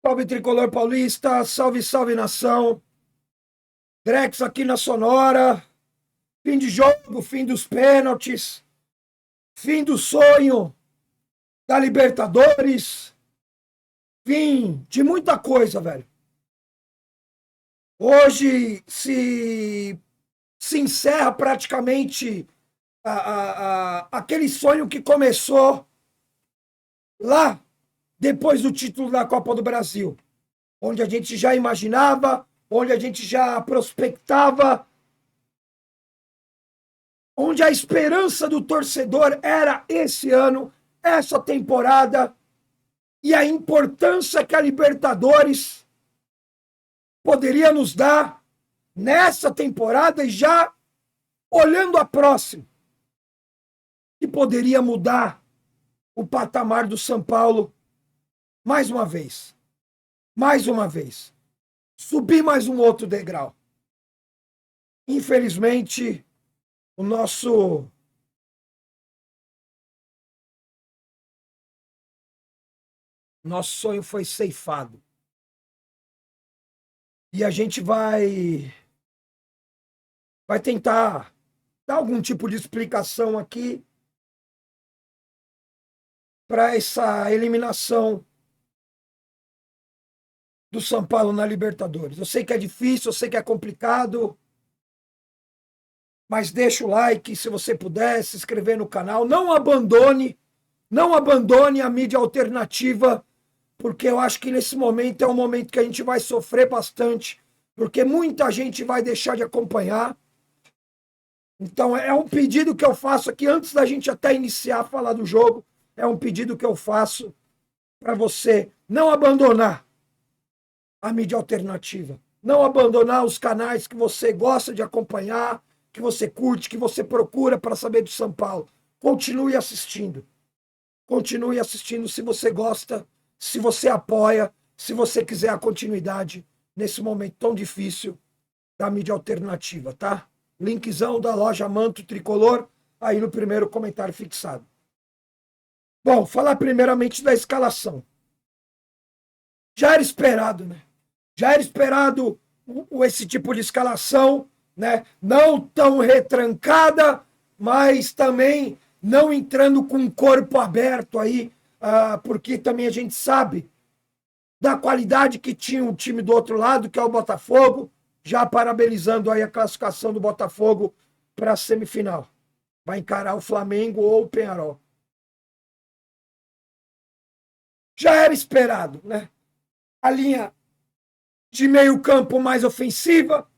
Salve Tricolor Paulista, salve, salve nação. Drex aqui na Sonora. Fim de jogo, fim dos pênaltis, fim do sonho da Libertadores, fim de muita coisa, velho. Hoje se encerra praticamente aquele sonho que começou lá depois do título da Copa do Brasil, onde a gente já imaginava, onde a gente já prospectava, onde a esperança do torcedor era esse ano, essa temporada, e a importância que a Libertadores poderia nos dar nessa temporada e já olhando a próxima, que poderia mudar o patamar do São Paulo mais uma vez. Mais uma vez. Subir mais um outro degrau. Infelizmente, o nosso sonho foi ceifado. E a gente vai tentar dar algum tipo de explicação aqui para essa eliminação do São Paulo na Libertadores. Eu sei que é difícil, eu sei que é complicado, mas deixa o like se você puder, se inscrever no canal. Não abandone a mídia alternativa, porque eu acho que nesse momento é um momento que a gente vai sofrer bastante, porque muita gente vai deixar de acompanhar. Então é um pedido que eu faço aqui, antes da gente até iniciar a falar do jogo, é um pedido que eu faço para você não abandonar a mídia alternativa, não abandonar os canais que você gosta de acompanhar, que você curte, que você procura para saber do São Paulo. Continue assistindo. Continue assistindo se você gosta, se você apoia, se você quiser a continuidade nesse momento tão difícil da mídia alternativa, tá? Linkzão da loja Manto Tricolor aí no primeiro comentário fixado. Bom, falar primeiramente da escalação. Já era esperado, né? Já era esperado esse tipo de escalação, né? Não tão retrancada, mas também não entrando com o corpo aberto aí, porque também a gente sabe da qualidade que tinha o time do outro lado, que é o Botafogo, já parabenizando aí a classificação do Botafogo para a semifinal. Vai encarar o Flamengo ou o Peñarol. Já era esperado, né? A linha de meio campo mais ofensiva,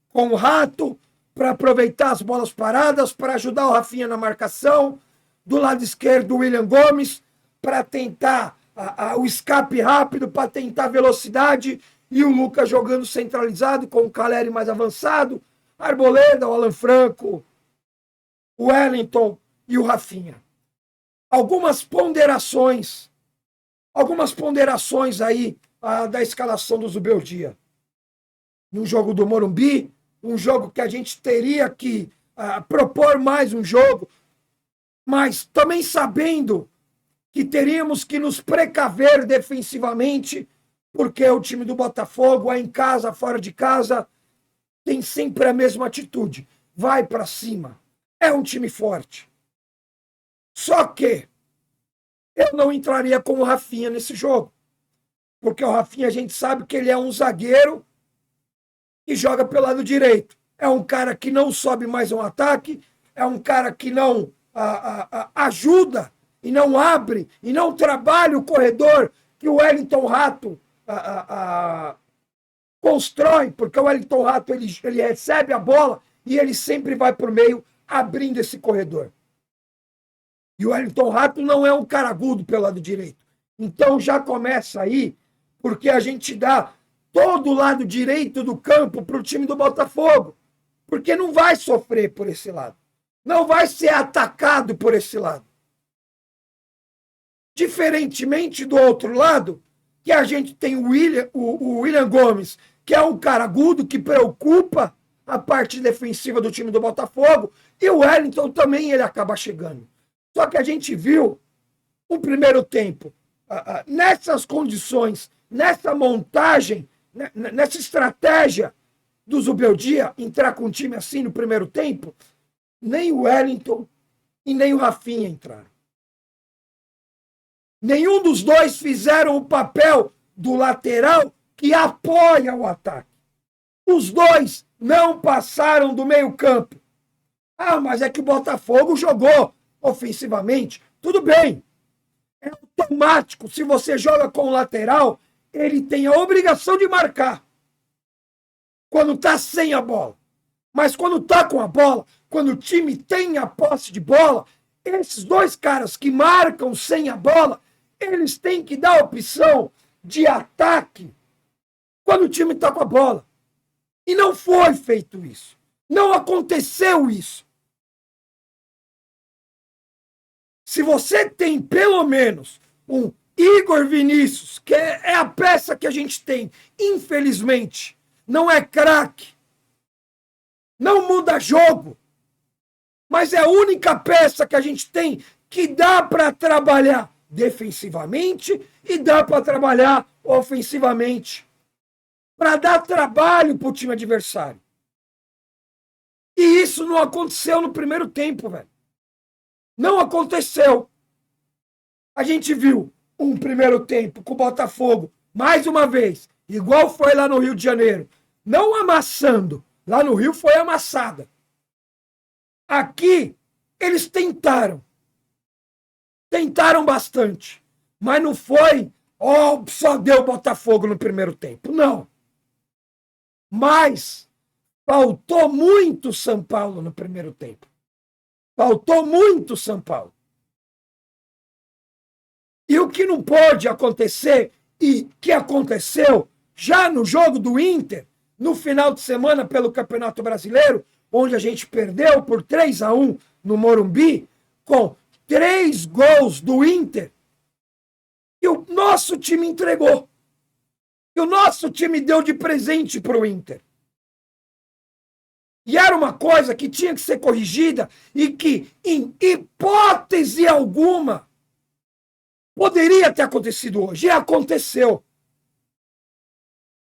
com o Rato, para aproveitar as bolas paradas, para ajudar o Rafinha na marcação. Do lado esquerdo, o William Gomes, para tentar o escape rápido, para tentar velocidade. E o Lucas jogando centralizado, com o Caleri mais avançado. Arboleda, o Alan Franco, o Wellington e o Rafinha. Algumas ponderações aí da escalação do Zubeldia. No jogo do Morumbi, um jogo que a gente teria que propor mais um jogo, mas também sabendo que teríamos que nos precaver defensivamente, porque o time do Botafogo é em casa, fora de casa, tem sempre a mesma atitude. Vai para cima. É um time forte. Só que eu não entraria com o Rafinha nesse jogo. Porque o Rafinha, a gente sabe que ele é um zagueiro que joga pelo lado direito. É um cara que não sobe mais um ataque, é um cara que não ajuda e não abre e não trabalha o corredor que o Wellington Rato constrói, porque o Wellington Rato ele recebe a bola e ele sempre vai por meio abrindo esse corredor. E o Wellington Rato não é um cara agudo pelo lado direito. Então já começa aí, porque a gente dá todo o lado direito do campo para o time do Botafogo, porque não vai sofrer por esse lado. Não vai ser atacado por esse lado. Diferentemente do outro lado, que a gente tem o William Gomes, que é um cara agudo, que preocupa a parte defensiva do time do Botafogo, e o Wellington também ele acaba chegando. Só que a gente viu um primeiro tempo nessas condições, nessa montagem, nessa estratégia do Zubeldia, entrar com um time assim no primeiro tempo, nem o Wellington e nem o Rafinha entraram. Nenhum dos dois fizeram o papel do lateral que apoia o ataque. Os dois não passaram do meio-campo. Ah, mas é que o Botafogo jogou ofensivamente. Tudo bem. É automático. Se você joga com o lateral, ele tem a obrigação de marcar. Quando está sem a bola. Mas quando está com a bola, quando o time tem a posse de bola, esses dois caras que marcam sem a bola, eles têm que dar opção de ataque quando o time está com a bola. E não foi feito isso. Não aconteceu isso. Se você tem pelo menos um Igor Vinícius, que é a peça que a gente tem, infelizmente, não é craque, não muda jogo, mas é a única peça que a gente tem que dá para trabalhar defensivamente e dá para trabalhar ofensivamente, para dar trabalho para o time adversário. E isso não aconteceu no primeiro tempo, velho. Não aconteceu. A gente viu um primeiro tempo com o Botafogo, mais uma vez, igual foi lá no Rio de Janeiro, não amassando. Lá no Rio foi amassada. Aqui, eles tentaram. Tentaram bastante. Mas não foi, só deu Botafogo no primeiro tempo. Não. Mas faltou muito São Paulo no primeiro tempo. Faltou muito São Paulo. E o que não pode acontecer, e que aconteceu já no jogo do Inter, no final de semana pelo Campeonato Brasileiro, onde a gente perdeu por 3-1 no Morumbi, com 3 gols do Inter, e o nosso time entregou. E o nosso time deu de presente para o Inter. E era uma coisa que tinha que ser corrigida e que, em hipótese alguma, poderia ter acontecido hoje. E aconteceu.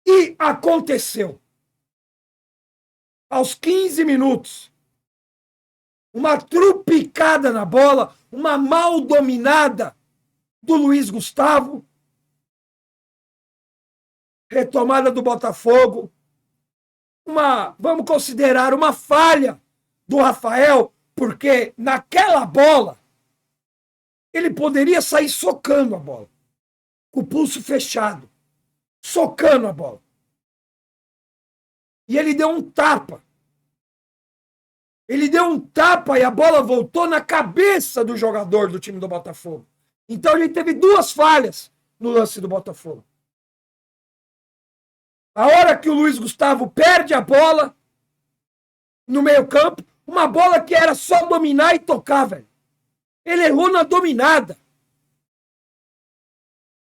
E aconteceu. Aos 15 minutos, uma trupicada na bola, uma mal dominada do Luiz Gustavo, retomada do Botafogo, vamos considerar uma falha do Rafael, porque naquela bola ele poderia sair socando a bola, com o pulso fechado, socando a bola. E ele deu um tapa. Ele deu um tapa e a bola voltou na cabeça do jogador do time do Botafogo. Então ele teve 2 falhas no lance do Botafogo. A hora que o Luiz Gustavo perde a bola no meio-campo, uma bola que era só dominar e tocar, velho. Ele errou na dominada.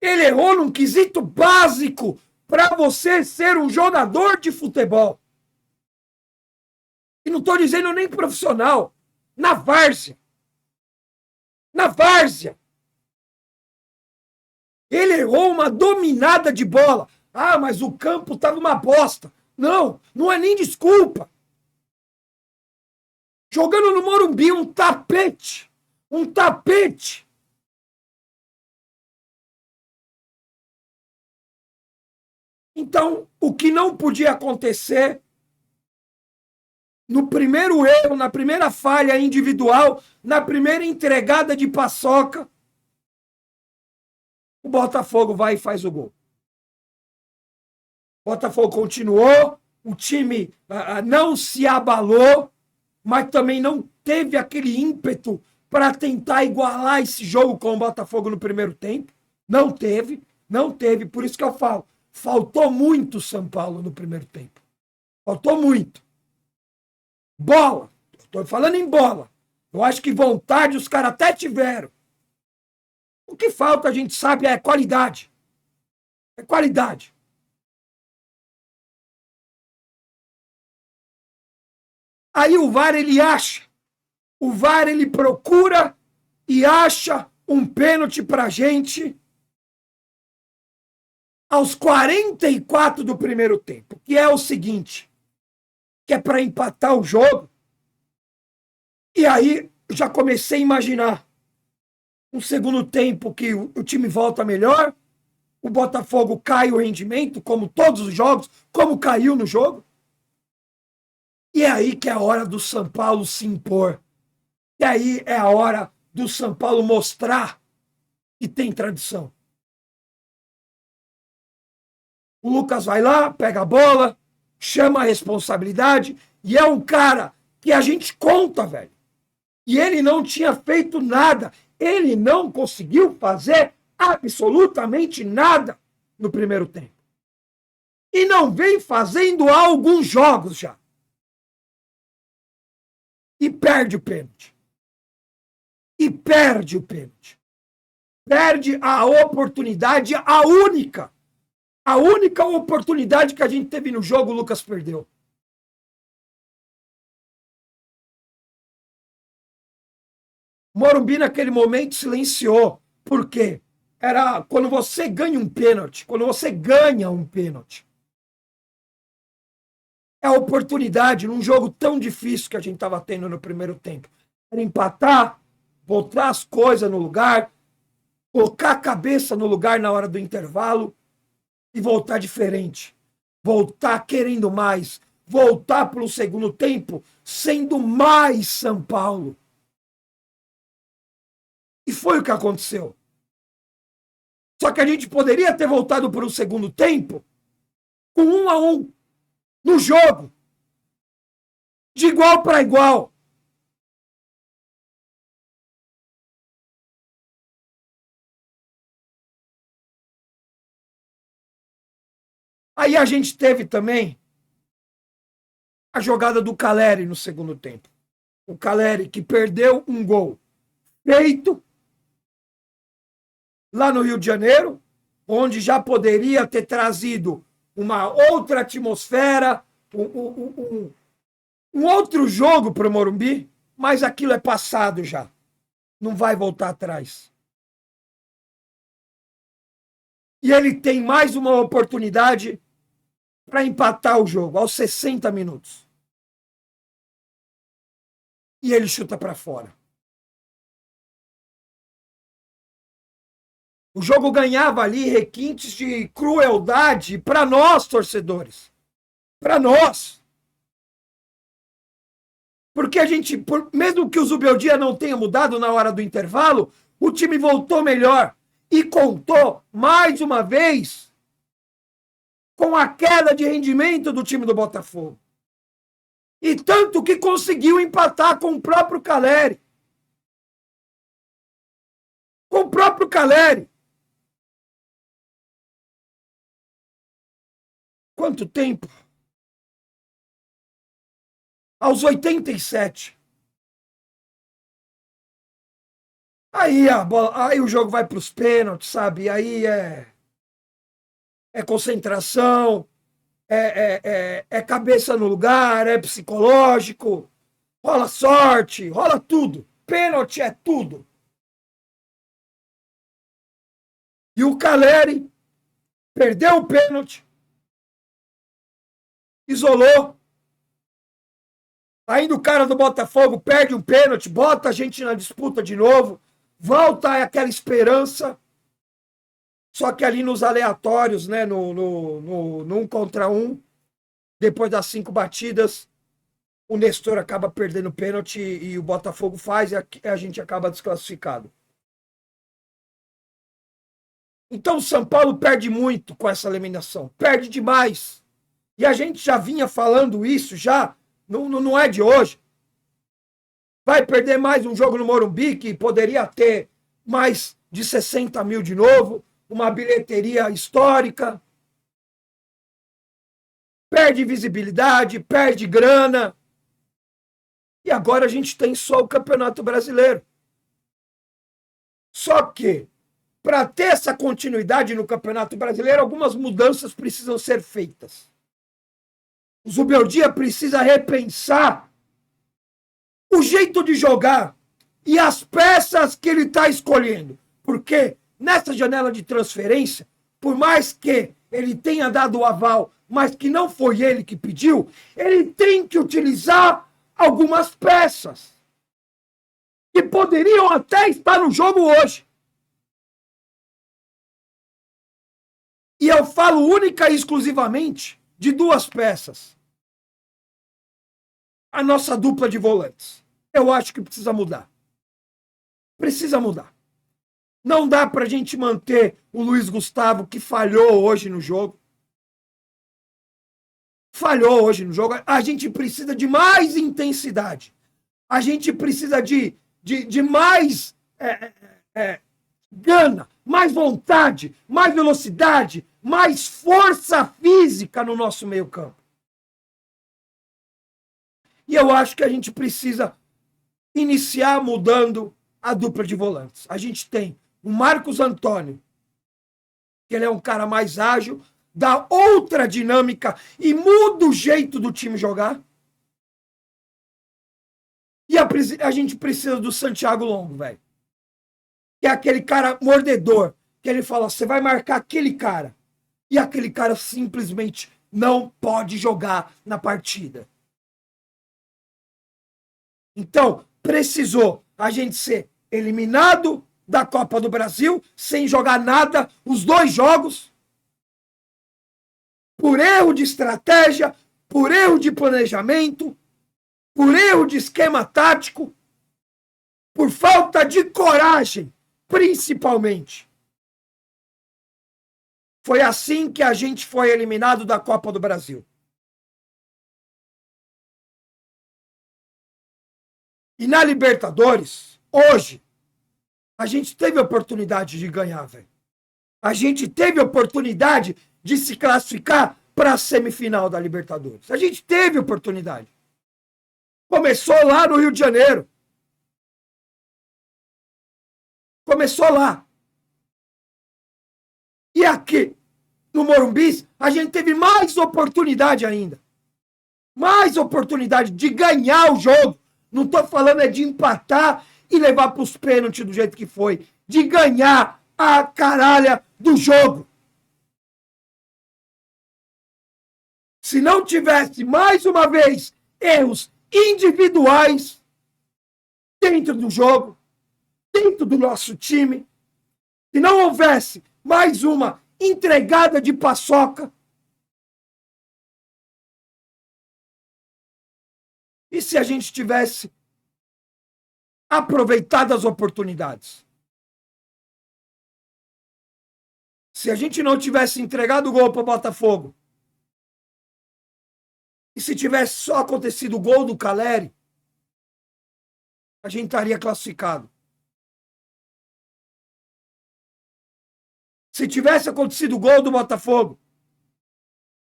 Ele errou num quesito básico para você ser um jogador de futebol. E não estou dizendo nem profissional. Na várzea. Na várzea. Ele errou uma dominada de bola. Ah, mas o campo estava uma bosta. Não, não é nem desculpa. Jogando no Morumbi, um tapete. Um tapete. Então, o que não podia acontecer, no primeiro erro, na primeira falha individual, na primeira entregada de paçoca, o Botafogo vai e faz o gol. O Botafogo continuou, o time não se abalou, mas também não teve aquele ímpeto para tentar igualar esse jogo com o Botafogo no primeiro tempo. Não teve, por isso que eu falo, faltou muito São Paulo no primeiro tempo. Faltou muito. Bola, estou falando em bola. Eu acho que vontade os caras até tiveram. O que falta, a gente sabe, é qualidade. É qualidade. Aí o VAR, ele acha. O VAR, ele procura e acha um pênalti pra gente aos 44 do primeiro tempo, que é o seguinte, que é para empatar o jogo. E aí já comecei a imaginar um segundo tempo que o time volta melhor, o Botafogo cai o rendimento, como todos os jogos, como caiu no jogo. E é aí que é a hora do São Paulo se impor. E aí é a hora do São Paulo mostrar que tem tradição. O Lucas vai lá, pega a bola, chama a responsabilidade, e é um cara que a gente conta, velho. E ele não tinha feito nada. Ele não conseguiu fazer absolutamente nada no primeiro tempo. E não vem fazendo há alguns jogos já. E perde o pênalti. E perde o pênalti. Perde a oportunidade, a única oportunidade que a gente teve no jogo, o Lucas perdeu. Morumbi, naquele momento, silenciou. Por quê? Era quando você ganha um pênalti, é a oportunidade, num jogo tão difícil que a gente estava tendo no primeiro tempo. Era empatar, botar as coisas no lugar, colocar a cabeça no lugar na hora do intervalo e voltar diferente. Voltar querendo mais. Voltar para o segundo tempo sendo mais São Paulo. E foi o que aconteceu. Só que a gente poderia ter voltado para o segundo tempo com 1-1 no jogo. De igual para igual. Aí a gente teve também a jogada do Caleri no segundo tempo. O Caleri que perdeu um gol feito lá no Rio de Janeiro, onde já poderia ter trazido uma outra atmosfera, um outro jogo para o Morumbi, mas aquilo é passado já. Não vai voltar atrás. E ele tem mais uma oportunidade para empatar o jogo aos 60 minutos. E ele chuta para fora. O jogo ganhava ali requintes de crueldade para nós, torcedores. Para nós. Porque a gente, mesmo que o Zubeldia não tenha mudado na hora do intervalo, o time voltou melhor e contou mais uma vez com a queda de rendimento do time do Botafogo. E tanto que conseguiu empatar com o próprio Caleri. Com o próprio Caleri. Quanto tempo? Aos 87. Aí a bola, aí o jogo vai para os pênaltis, sabe? Aí é concentração, é cabeça no lugar, é psicológico, rola sorte, rola tudo. Pênalti é tudo. E o Caleri perdeu o pênalti, isolou. Ainda o cara do Botafogo perde um pênalti, bota a gente na disputa de novo, volta aquela esperança. Só que ali nos aleatórios, né, no 1 contra 1, depois das 5 batidas, o Nestor acaba perdendo o pênalti e o Botafogo faz e a gente acaba desclassificado. Então o São Paulo perde muito com essa eliminação, perde demais. E a gente já vinha falando isso já, não é de hoje. Vai perder mais um jogo no Morumbi, que poderia ter mais de 60 mil de novo, uma bilheteria histórica. Perde visibilidade, perde grana. E agora a gente tem só o Campeonato Brasileiro. Só que, para ter essa continuidade no Campeonato Brasileiro, algumas mudanças precisam ser feitas. O Zubeldia precisa repensar o jeito de jogar e as peças que ele está escolhendo. Porque nessa janela de transferência, por mais que ele tenha dado o aval, mas que não foi ele que pediu, ele tem que utilizar algumas peças que poderiam até estar no jogo hoje. E eu falo única e exclusivamente de duas peças. A nossa dupla de volantes. Eu acho que precisa mudar. Precisa mudar. Não dá pra gente manter o Luiz Gustavo, que falhou hoje no jogo. Falhou hoje no jogo. A gente precisa de mais intensidade. A gente precisa de mais gana, mais vontade, mais velocidade, mais força física no nosso meio campo. E eu acho que a gente precisa iniciar mudando a dupla de volantes. A gente tem o Marcos Antônio, que ele é um cara mais ágil, dá outra dinâmica e muda o jeito do time jogar. E a gente precisa do Santiago Longo, velho. Que é aquele cara mordedor, que ele fala, você vai marcar aquele cara. E aquele cara simplesmente não pode jogar na partida. Então, precisou a gente ser eliminado da Copa do Brasil, sem jogar nada, os 2 jogos, por erro de estratégia, por erro de planejamento, por erro de esquema tático, por falta de coragem, principalmente. Foi assim que a gente foi eliminado da Copa do Brasil. E na Libertadores, hoje, a gente teve a oportunidade de ganhar, velho. A gente teve a oportunidade de se classificar para a semifinal da Libertadores. A gente teve oportunidade. Começou lá no Rio de Janeiro. Começou lá. E aqui, no Morumbi, a gente teve mais oportunidade ainda. Mais oportunidade de ganhar o jogo. Não estou falando de empatar e levar para os pênaltis do jeito que foi. De ganhar a caralha do jogo. Se não tivesse, mais uma vez, erros individuais dentro do jogo, dentro do nosso time, se não houvesse mais uma entregada de paçoca, e se a gente tivesse aproveitado as oportunidades? Se a gente não tivesse entregado o gol para o Botafogo, e se tivesse só acontecido o gol do Caleri, a gente estaria classificado. Se tivesse acontecido o gol do Botafogo,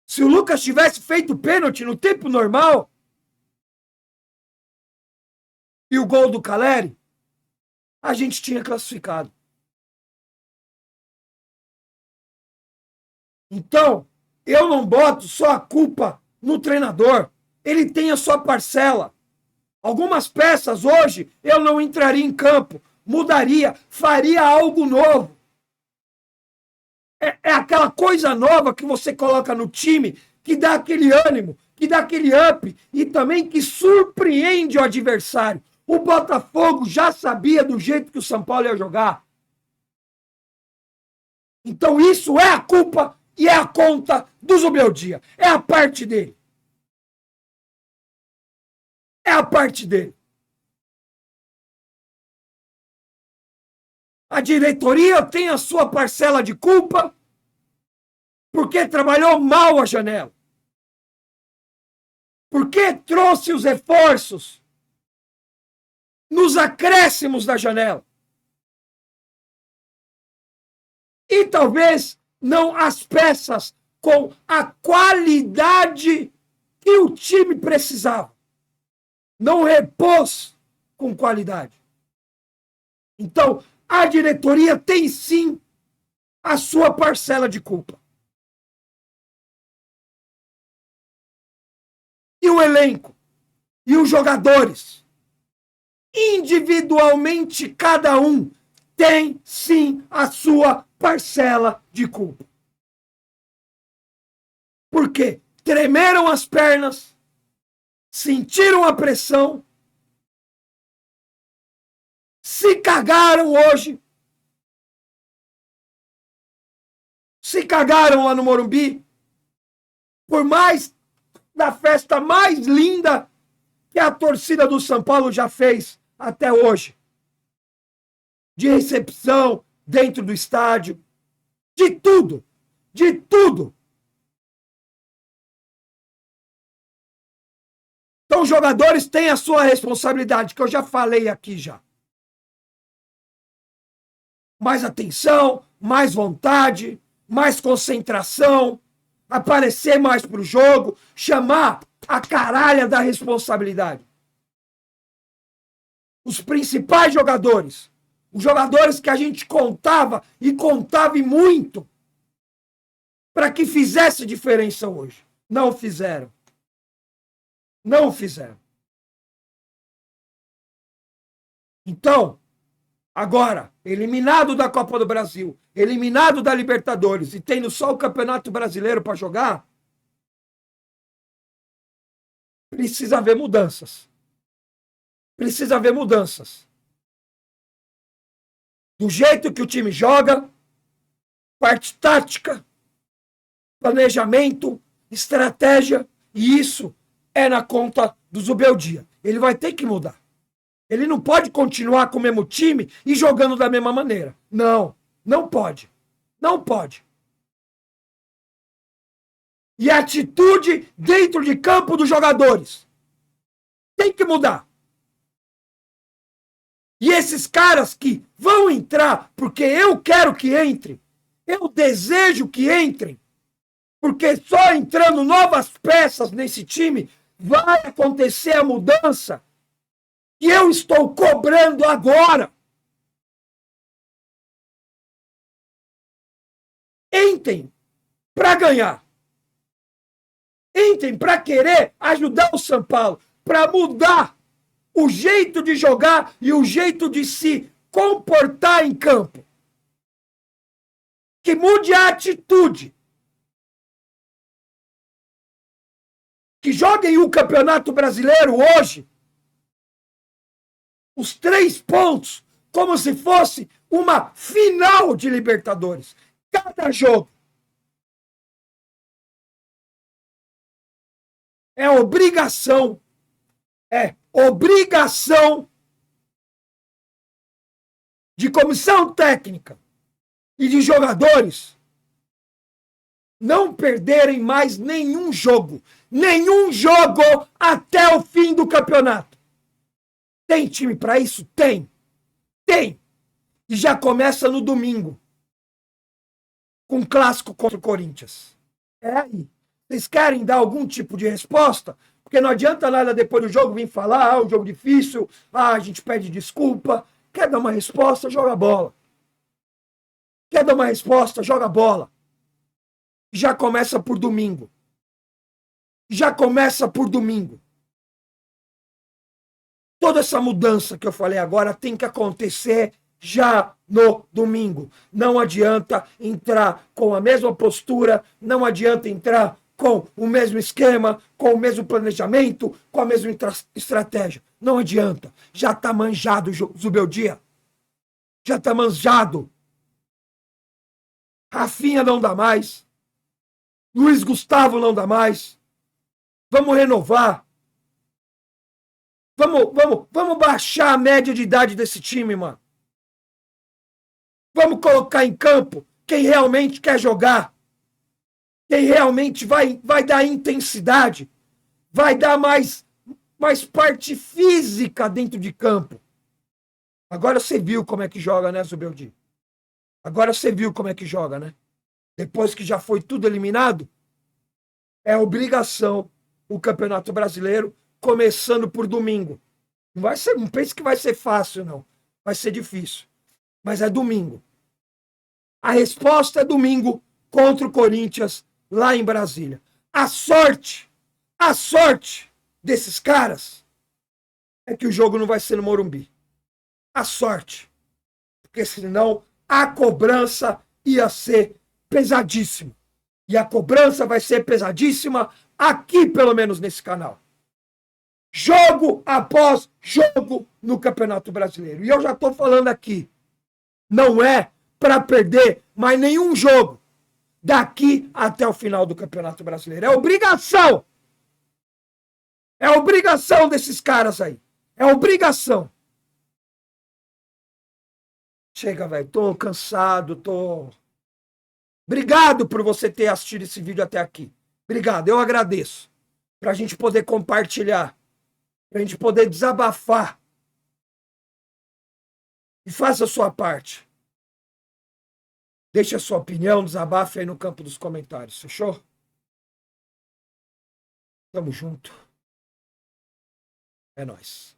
se o Lucas tivesse feito pênalti no tempo normal, e o gol do Caleri, a gente tinha classificado. Então, eu não boto só a culpa no treinador. Ele tem a sua parcela. Algumas peças hoje eu não entraria em campo, mudaria, faria algo novo. É aquela coisa nova que você coloca no time, que dá aquele ânimo, que dá aquele up e também que surpreende o adversário. O Botafogo já sabia do jeito que o São Paulo ia jogar. Então isso é a culpa e é a conta do Zubeldia. É a parte dele. É a parte dele. A diretoria tem a sua parcela de culpa porque trabalhou mal a janela. Porque trouxe os reforços nos acréscimos da janela. E talvez não as peças com a qualidade que o time precisava. Não repôs com qualidade. Então, a diretoria tem sim a sua parcela de culpa. E o elenco, e os jogadores, individualmente cada um tem sim a sua parcela de culpa. Por quê? Tremeram as pernas, sentiram a pressão, se cagaram hoje, se cagaram lá no Morumbi, por mais da festa mais linda que a torcida do São Paulo já fez até hoje. De recepção dentro do estádio, de tudo, de tudo. Então os jogadores têm a sua responsabilidade, que eu já falei aqui já. Mais atenção, mais vontade, mais concentração, aparecer mais pro jogo, chamar a caralha da responsabilidade. Os principais jogadores, os jogadores que a gente contava e contava e muito para que fizesse diferença hoje, não fizeram. Não fizeram. Então, agora, eliminado da Copa do Brasil, eliminado da Libertadores e tendo só o Campeonato Brasileiro para jogar, precisa haver mudanças. Precisa haver mudanças. Do jeito que o time joga, parte tática, planejamento, estratégia, e isso é na conta do Zubeldia. Ele vai ter que mudar. Ele não pode continuar com o mesmo time e jogando da mesma maneira. Não, não pode. Não pode. E a atitude dentro de campo dos jogadores tem que mudar. E esses caras que vão entrar porque eu quero que entrem, eu desejo que entrem, porque só entrando novas peças nesse time vai acontecer a mudança que eu estou cobrando agora. Entrem para ganhar. Entrem para querer ajudar o São Paulo, para mudar o jeito de jogar e o jeito de se comportar em campo. Que mude a atitude. Que joguem o Campeonato Brasileiro hoje, os 3 pontos, como se fosse uma final de Libertadores. Cada jogo. É obrigação de comissão técnica e de jogadores não perderem mais nenhum jogo até o fim do campeonato. Tem time para isso? Tem. E já começa no domingo, com um clássico contra o Corinthians. É aí. Vocês querem dar algum tipo de resposta? Porque não adianta nada depois do jogo vir falar, o jogo difícil, a gente pede desculpa. Quer dar uma resposta? Joga bola. Quer dar uma resposta? Joga bola. Já começa por domingo. Toda essa mudança que eu falei agora tem que acontecer já no domingo. Não adianta entrar com a mesma postura, não adianta entrar com o mesmo esquema, com o mesmo planejamento, com a mesma estratégia. Não adianta. Já está manjado, Zubeldia. Já está manjado. Rafinha não dá mais. Luiz Gustavo não dá mais. Vamos renovar. Vamos baixar a média de idade desse time, mano. Vamos colocar em campo quem realmente quer jogar. Quem realmente vai dar intensidade. Vai dar mais parte física dentro de campo. Agora você viu como é que joga, né, Zubeldia? Agora você viu como é que joga, né? Depois que já foi tudo eliminado, é obrigação o Campeonato Brasileiro, começando por domingo. Não pense que vai ser fácil, não. Vai ser difícil. Mas é domingo. A resposta é domingo contra o Corinthians, lá em Brasília. A sorte desses caras é que o jogo não vai ser no Morumbi. A sorte. Porque senão a cobrança ia ser pesadíssima. E a cobrança vai ser pesadíssima aqui, pelo menos nesse canal. Jogo após jogo no Campeonato Brasileiro. E eu já estou falando aqui, não é para perder mais nenhum jogo daqui até o final do Campeonato Brasileiro. É obrigação! É obrigação desses caras aí. É obrigação. Chega, velho. Tô cansado, tô... Obrigado por você ter assistido esse vídeo até aqui. Obrigado, eu agradeço. Pra gente poder compartilhar. Pra gente poder desabafar. E faça a sua parte. Deixe a sua opinião, desabafe aí no campo dos comentários. Fechou? Tamo junto. É nóis.